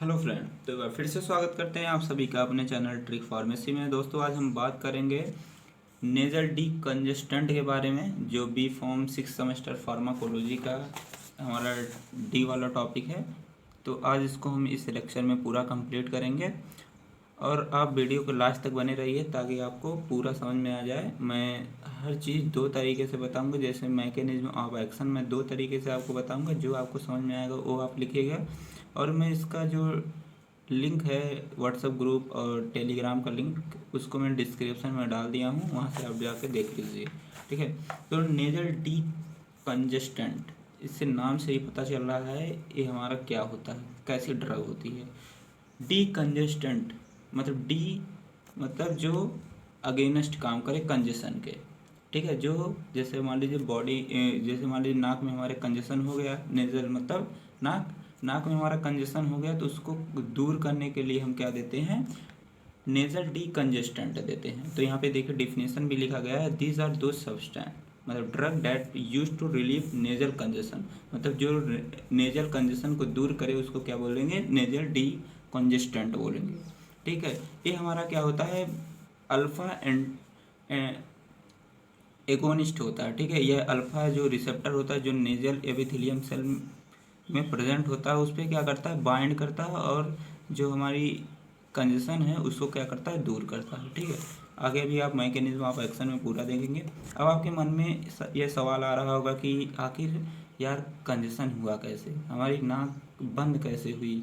Hello friend, तो एक बार फिर से स्वागत करते हैं आप सभी का अपने चैनल ट्रिक फार्मेसी में। दोस्तों, आज हम बात करेंगे नेजल डी कंजेस्टेंट के बारे में, जो बी फॉर्म 6 सेमेस्टर फार्माकोलॉजी का हमारा डी वाला टॉपिक है। तो आज इसको हम इस लेक्चर में पूरा कंप्लीट करेंगे और आप वीडियो को लास्ट तक बने रहिए ताकि आपको पूरा समझ में आ जाए। मैं हर चीज़ दो तरीके से बताऊंगा, जैसे मैकेनिज्म ऑफ एक्शन मैं दो तरीके से आपको बताऊंगा। जो आपको समझ में आएगा वो आप लिखिएगा, और मैं इसका जो लिंक है व्हाट्सएप ग्रुप और टेलीग्राम का लिंक, उसको मैं डिस्क्रिप्शन में डाल दिया हूँ, वहाँ से आप जाके देख लीजिए। ठीक है। तो नेजल डी कंजेस्टेंट, इससे नाम से ही पता चल रहा है ये हमारा क्या होता है, कैसी ड्रग होती है। डी कंजेस्टेंट मतलब डी मतलब जो अगेंस्ट काम करे कंजेशन के। ठीक है। जो जैसे मान लीजिए बॉडी, जैसे मान लीजिए नाक में हमारे कंजेशन हो गया, नेजल मतलब नाक नाक में हमारा कंजेशन हो गया, तो उसको दूर करने के लिए हम क्या देते हैं, नेजल डी कंजेस्टेंट देते हैं। तो यहाँ पे देखिए डिफिनेशन भी लिखा गया है, दीज आर दो सब्सटेंस मतलब drug that use to relieve nasal congestion, मतलब जो नेजल कंजेशन को दूर करे उसको क्या बोलेंगे, नेजल डी कंजेस्टेंट बोलेंगे। ठीक है। ये हमारा क्या होता है, अल्फा एंड एगोनिस्ट होता है। ठीक है। यह अल्फा जो रिसेप्टर होता है, जो नेजल एपिथेलियम सेल में प्रेजेंट होता है, उस पर क्या करता है, बाइंड करता है, और जो हमारी कंजेशन है उसको क्या करता है, दूर करता है। ठीक है। आगे भी आप मैकेनिज्म ऑफ एक्शन में पूरा देखेंगे। अब आपके मन में यह सवाल आ रहा होगा कि आखिर यार कंजेशन हुआ कैसे, हमारी नाक बंद कैसे हुई,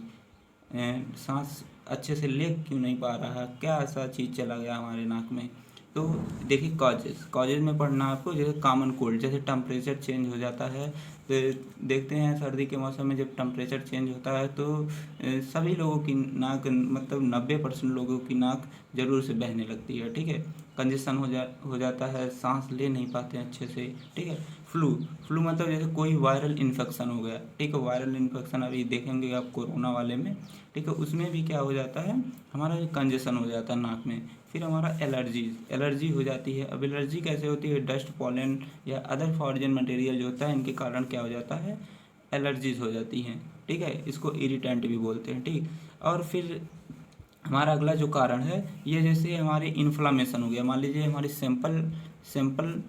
सांस अच्छे से ले क्यों नहीं पा रहा, क्या ऐसा चीज़ चला गया हमारे नाक में। तो देखिए कॉजेज में पढ़ना आपको, जैसे कॉमन कोल्ड, जैसे टेम्परेचर चेंज हो जाता है, तो देखते हैं सर्दी के मौसम में जब टेम्परेचर चेंज होता है तो सभी लोगों की नाक मतलब 90% लोगों की नाक ज़रूर से बहने लगती है। ठीक है। कंजेशन हो जाता है, सांस ले नहीं पाते हैं अच्छे से। ठीक है। फ्लू मतलब जैसे कोई वायरल इन्फेक्शन हो गया। ठीक है। वायरल इन्फेक्शन अभी देखेंगे आप कोरोना वाले में। ठीक है। उसमें भी क्या हो जाता है, हमारा कंजेशन हो जाता है नाक में। फिर हमारा एलर्जी हो जाती है। अब एलर्जी कैसे होती है, डस्ट, पॉलन या अदर फॉरेन मटेरियल जो होता है, इनके कारण क्या हो जाता है, एलर्जीज हो जाती हैं। ठीक है। इसको इरिटेंट भी बोलते हैं। ठीक। और फिर हमारा अगला जो कारण है, ये जैसे हमारे इन्फ्लामेशन हो गया, मान लीजिए हमारी सैंपल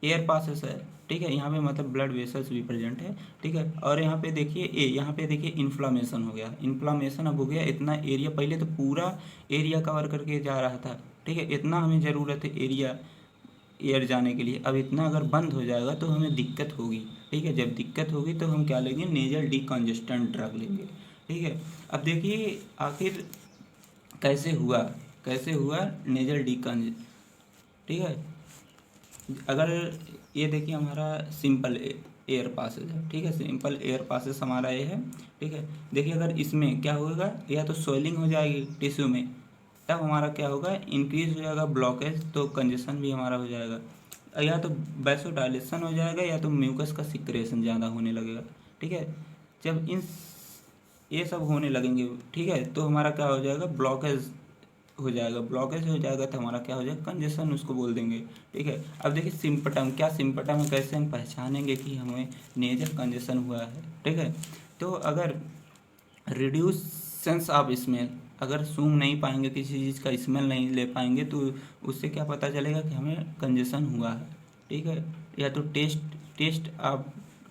एयर पासेस है। ठीक है। यहाँ पे मतलब ब्लड वेसल्स भी प्रेजेंट है। ठीक है। और यहाँ पे देखिए यहाँ पे देखिए इन्फ्लामेशन हो गया, इन्फ्लामेशन अब हो गया इतना एरिया, पहले तो पूरा एरिया कवर करके जा रहा था। ठीक है। इतना हमें ज़रूरत है एरिया एयर जाने के लिए, अब इतना अगर बंद हो जाएगा तो हमें दिक्कत होगी। ठीक है। जब दिक्कत होगी तो हम क्या लेंगे, नेजल डीकंजेस्टेंट ड्रग लेंगे। ठीक है। अब देखिए आखिर कैसे हुआ नेजल डीकंज। ठीक है। अगर ये देखिए हमारा सिंपल एयर पासेज है। ठीक है। सिंपल एयर पासेज हमारा ये है। ठीक है। देखिए अगर इसमें क्या होगा, या तो स्वेलिंग हो जाएगी टिश्यू में, तब हमारा क्या होगा, इंक्रीज हो जाएगा ब्लॉकेज, तो कंजेशन भी हमारा हो जाएगा। या तो वैसोडाइलेशन हो जाएगा, या तो म्यूकस का सिक्रेशन ज़्यादा होने लगेगा। ठीक है। जब इन ये सब होने लगेंगे, ठीक है, तो हमारा क्या हो जाएगा, ब्लॉकेज हो जाएगा तो हमारा क्या हो जाएगा, कंजेशन उसको बोल देंगे। ठीक है। अब देखिए सिम्पटम, क्या सिम्पटम है, कैसे हम पहचानेंगे कि हमें नेजल कंजेशन हुआ है। ठीक है। तो अगर रिड्यूस सेंस ऑफ स्मेल, अगर सूंघ नहीं पाएंगे, किसी चीज़ का स्मेल नहीं ले पाएंगे, तो उससे क्या पता चलेगा कि हमें कंजेशन हुआ है। ठीक है। या तो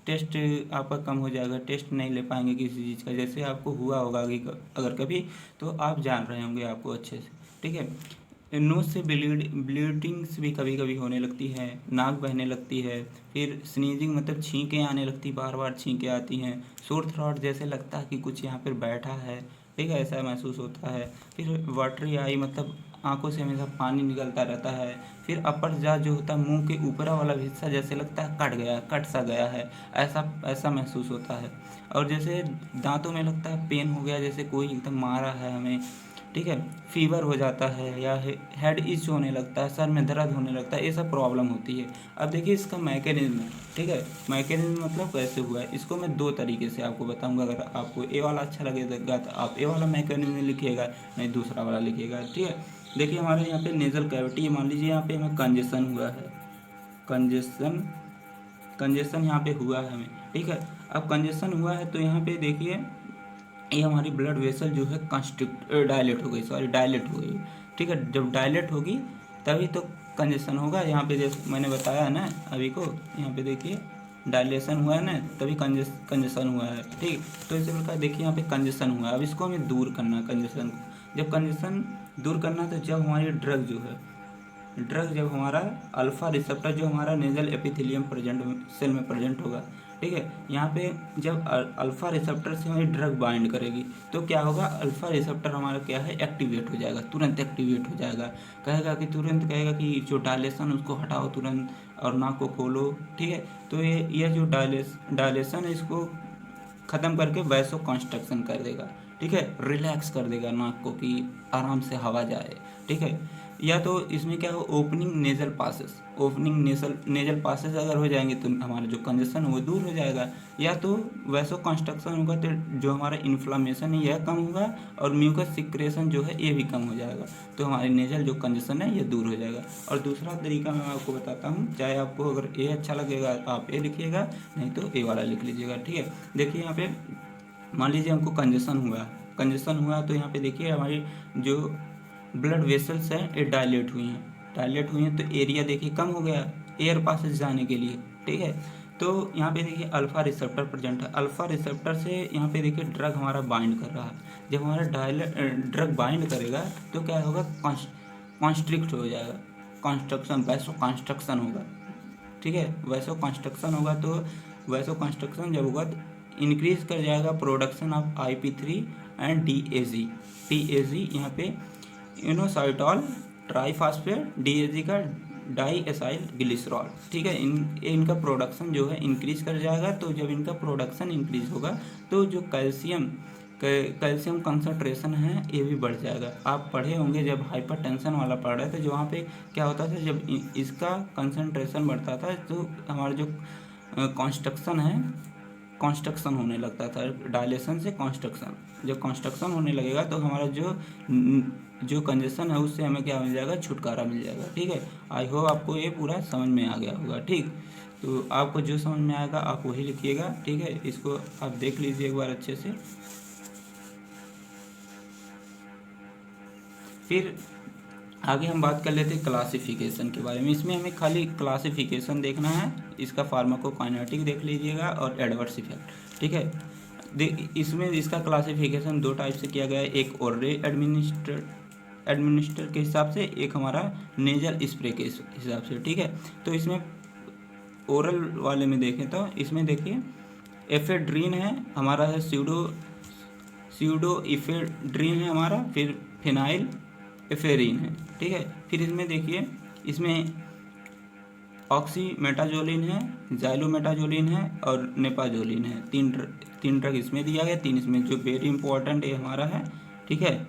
टेस्ट आपका कम हो जाएगा, टेस्ट नहीं ले पाएंगे किसी चीज़ का, जैसे आपको हुआ होगा अगर कभी, तो आप जान रहे होंगे आपको अच्छे से। ठीक है। नोज से ब्लीडिंग्स भी कभी कभी होने लगती है, नाक बहने लगती है, फिर स्नीजिंग मतलब छींकें आने लगती, बार बार छींकें आती हैं, सोर थ्रॉट जैसे लगता है कि कुछ यहाँ पर बैठा है। ठीक है। ऐसा महसूस होता है। फिर वाटरी आई मतलब आंखों से हमेशा पानी निकलता रहता है। फिर अपर जात जो होता है, मुंह के ऊपरा वाला हिस्सा जैसे लगता है कट सा गया है, ऐसा ऐसा महसूस होता है। और जैसे दांतों में लगता है पेन हो गया, जैसे कोई एकदम मारा है हमें। ठीक है। फीवर हो जाता है, या हेड इच होने लगता है, सर में दर्द होने लगता है, ये सब प्रॉब्लम होती है। अब देखिए इसका मैकेनिज्म। ठीक है। मैकेनिज्म मतलब कैसे हुआ है, इसको मैं दो तरीके से आपको बताऊंगा। अगर आपको ए वाला अच्छा लगेगा तो आप ए वाला मैकेनिज्म लिखिएगा, नहीं दूसरा वाला लिखिएगा। ठीक है। देखिए हमारे यहाँ पे नेजल कैविटी, मान लीजिए यहाँ पे हमें कंजेशन हुआ है, कंजेशन कंजेशन यहाँ पे हुआ है हमें। ठीक है। अब कंजेशन हुआ है तो यहाँ पे देखिए ये हमारी ब्लड वेसल जो है डायलेट हो गई, ठीक है। जब डायलेट होगी तभी तो कंजेशन होगा। यहाँ पे जैसे मैंने बताया ना अभी को, यहाँ पे देखिए डायलेशन हुआ है ना, तभी कंजेशन हुआ है, ठीक। तो इसी प्रकार देखिए यहाँ पे कंजेशन हुआ है। अब इसको हमें दूर करना है कंजेशन को। जब कंजेशन दूर करना तो जब हमारी ड्रग जब हमारा अल्फा रिसेप्टर जो हमारा नेजल एपिथेलियम सेल में प्रेजेंट होगा, ठीक है। यहाँ पे जब अल्फा रिसेप्टर से हमारी ड्रग बाइंड करेगी तो क्या होगा, अल्फा रिसेप्टर हमारा क्या है, एक्टिवेट हो जाएगा, तुरंत एक्टिवेट हो जाएगा। तुरंत कहेगा कि जो डायलेशन उसको हटाओ तुरंत और नाक को खोलो, ठीक है। तो ये जो डायलेशन है इसको ख़त्म करके वैसो कंस्ट्रक्शन कर देगा, ठीक है। रिलैक्स कर देगा नाक को कि आराम से हवा जाए, ठीक है। या तो इसमें क्या हो, ओपनिंग नेजल पासेस अगर हो जाएंगे तो हमारा जो कंजेशन वो दूर हो जाएगा। या तो वैसो कंस्ट्रक्शन होगा तो जो हमारा इन्फ्लामेशन है यह कम होगा और म्यूकस सिक्रेशन जो है ये भी कम हो जाएगा, तो हमारी नेजल जो कंजेशन है ये दूर हो जाएगा। और दूसरा तरीका मैं आपको बताता हूँ, चाहे आपको अगर ए अच्छा लगेगा आप ए लिखिएगा, नहीं तो ए वाला लिख लीजिएगा, ठीक है। देखिए यहाँ पे मान लीजिए हमको कंजेशन हुआ तो यहाँ पे देखिए हमारी जो ब्लड वेसल्स हैं ये डायलेट हुई हैं तो एरिया देखिए कम हो गया एयर पासेज जाने के लिए, ठीक है। तो यहाँ पे देखिए अल्फा रिसेप्टर प्रेजेंट है। अल्फा रिसेप्टर से यहाँ पे देखिए ड्रग हमारा बाइंड कर रहा है। जब हमारा ड्रग बाइंड करेगा तो क्या होगा, कॉन्स्ट्रिक्ट हो जाएगा, वैसो कंस्ट्रक्शन होगा, ठीक है। वैसो कंस्ट्रक्शन जब होगा तो इंक्रीज कर जाएगा production of IP3 and DAG यहाँ पे इनोसाइटॉल ट्राइफॉस्फेट, DAG का डाई एसाइल ग्लिसरॉल, ठीक है। इनका प्रोडक्शन जो है इंक्रीज कर जाएगा। तो जब इनका प्रोडक्शन इंक्रीज होगा तो जो कैल्शियम कंसंट्रेशन है ये भी बढ़ जाएगा। आप पढ़े होंगे जब हाइपरटेंशन वाला पढ़ रहे थे, जो वहाँ पे क्या होता था, जब इसका कंसंट्रेशन बढ़ता था तो हमारा जो कंस्ट्रक्शन होने लगता था, डायलेशन से कंस्ट्रक्शन। जब कंस्ट्रक्शन होने लगेगा तो हमारा जो कंजेशन है उससे हमें क्या मिल जाएगा, छुटकारा मिल जाएगा, ठीक है। आई होप आपको ये पूरा समझ में आ गया होगा, ठीक। तो आपको जो समझ में आएगा आप वही लिखिएगा, ठीक है। इसको आप देख लीजिए एक बार अच्छे से। फिर आगे हम बात कर लेते हैं क्लासिफिकेशन के बारे में। इसमें हमें खाली क्लासिफिकेशन देखना है, इसका फार्माकोकाइनेटिक देख लीजिएगा और एडवर्स इफेक्ट, ठीक है। इसमें इसका क्लासिफिकेशन दो टाइप से किया गया है, एक ओरली एडमिनिस्टर के हिसाब से, एक हमारा नेजल स्प्रे के हिसाब से, ठीक है। तो इसमें ओरल वाले में देखें तो इसमें देखिए एफेड्रीन है हमारा, है स्यूडो इफेड्रीन है हमारा, फिर फिनाइल एफेरिन है, ठीक है। फिर इसमें देखिए इसमें ऑक्सीमेटाजोलिन है, जाइलोमेटाजोलिन है और नेपाजोलिन है। तीन ड्रग इसमें दिया गया, तीन इसमें। जो वेरी इंपॉर्टेंट ये हमारा है, ठीक है,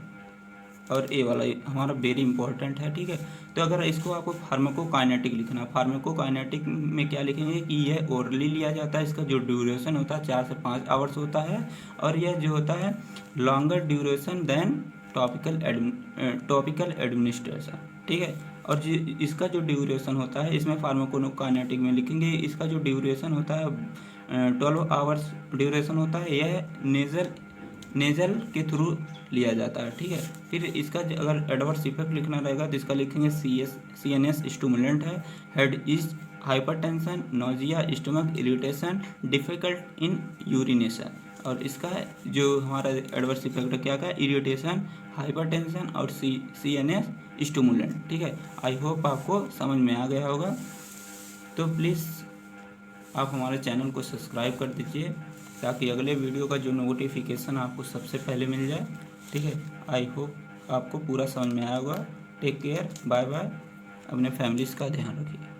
और ए वाला हमारा वेरी इंपॉर्टेंट है, ठीक है। तो अगर इसको आपको फार्माकोकाइनेटिक लिखना, फार्माकोकाइनेटिक में क्या लिखेंगे कि यह ओरली लिया जाता है, इसका जो ड्यूरेशन होता है 4 से 5 आवर्स होता है, और यह जो होता है longer duration than topical administration, ठीक है। और इसका जो ड्यूरेशन होता है, इसमें फार्माकोकाइनेटिक में लिखेंगे, इसका जो ड्यूरेशन होता है 12 आवर्स ड्यूरेशन होता है। यह नेजल के थ्रू लिया जाता है, ठीक है। फिर इसका अगर एडवर्स इफेक्ट लिखना रहेगा तो इसका लिखेंगे CNS स्टिमुलेंट है, head is hypertension, nausea, stomach irritation, difficult in urination. और इसका जो हमारा एडवर्स इफेक्ट क्या का, इरिटेशन, हाइपरटेंशन और CNS स्टिमुलेंट, ठीक है। आई होप आपको समझ में आ गया होगा। तो प्लीज़ आप हमारे चैनल को सब्सक्राइब कर दीजिए ताकि अगले वीडियो का जो नोटिफिकेशन आपको सबसे पहले मिल जाए, ठीक है। आई होप आपको पूरा समझ में आया होगा। टेक केयर, बाय बाय, अपने फैमिलीज़ का ध्यान रखिए।